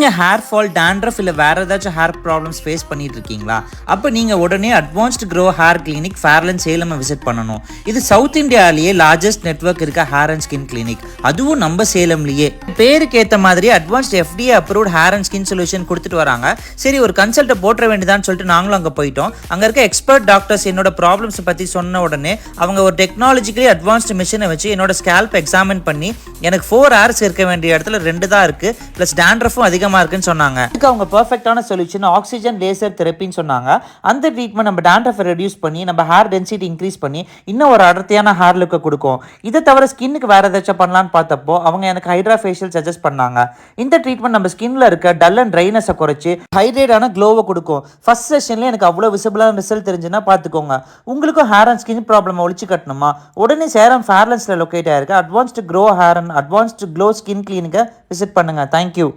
நீங்கள் hair fall, dandruff இல்லை வேறு ஏதாச்சும் ஹேர் ப்ராப்ளம்ஸ் ஃபேஸ் பண்ணிட்டு இருக்கீங்களா? அப்போ நீங்கள் உடனே அட்வான்ஸ்டு க்ரோ ஹேர் கிளினிக் ஃபேர்லன் சேலம் விசிட் பண்ணணும். இது சவுத் இந்தியாவிலேயே லார்ஜஸ்ட் நெட்வொர்க் இருக்க ஹேர் அண்ட் ஸ்கின் கிளினிக், அதுவும் நம்ம சேலம்லேயே. பேருக்கு ஏற்ற மாதிரி advanced FDA approved hair and skin solution கொடுத்துட்டு வராங்க. சரி, ஒரு கன்சல்ட்டை போட்டுற வேண்டியதான்னு சொல்லிட்டு நாங்களும் அங்கே போயிட்டோம். அங்கே இருக்க எக்ஸ்பர்ட் டாக்டர்ஸ் என்னோட ப்ராப்ளம்ஸை பற்றி சொன்ன உடனே அவங்க ஒரு டெக்னாலஜிக்கலி அட்வான்ஸ்டு மிஷினை வச்சு என்னோட ஸ்கேல்ப் எக்ஸாமின் பண்ணி எனக்கு 4 hours இருக்க வேண்டிய இடத்துல 2 தான் இருக்கு, பிளஸ் டேண்ட்ரஃபும் அதிகமாக இருக்குன்னு சொன்னாங்க. இதுக்கு அவங்க பெர்ஃபெக்டான சொல்யூஷன் ஆக்சிஜன் லேசர் தெரப்பின்னு சொன்னாங்க. அந்த ட்ரீட்மெண்ட் நம்ம டேண்ட்ரஃபை ரெடியூஸ் பண்ணி நம்ம ஹேர் டென்சிட்டி இன்க்ரீஸ் பண்ணி இன்னும் ஒரு அடர்த்தியான ஹேர் லுக்கை கொடுக்கும். இதை தவிர ஸ்கின்னுக்கு வேற ஏதாச்சும் பண்ணலான்னு பார்த்தப்போ அவங்க எனக்கு ஹைட்ரா ஃபேஷியல் சஜஸ்ட் பண்ணாங்க. இந்த ட்ரீட்மெண்ட் நம்ம ஸ்கின்ல இருக்க டல் அண்ட் ட்ரைனஸை குறைச்சி ஹைட்ரேட்டான க்ளோவை கொடுக்கும். ஃபர்ஸ்ட் செஷன்ல எனக்கு அவ்வளோ விசிபிளான ரிசல்ட் தெரிஞ்சுன்னா பார்த்துக்கோங்க. உங்களுக்கும் ஹேர் அண்ட் ஸ்கின் ப்ராப்ளம் ஒழிச்சு கட்டணுமா? உடனே சேலம் ஃபேர்லன்ஸ்ல லொக்கேட் ஆயிருக்கு advanced grow hair and advanced glow skin கிளினிக்கை விசிட் பண்ணுங்க. தேங்க்யூ.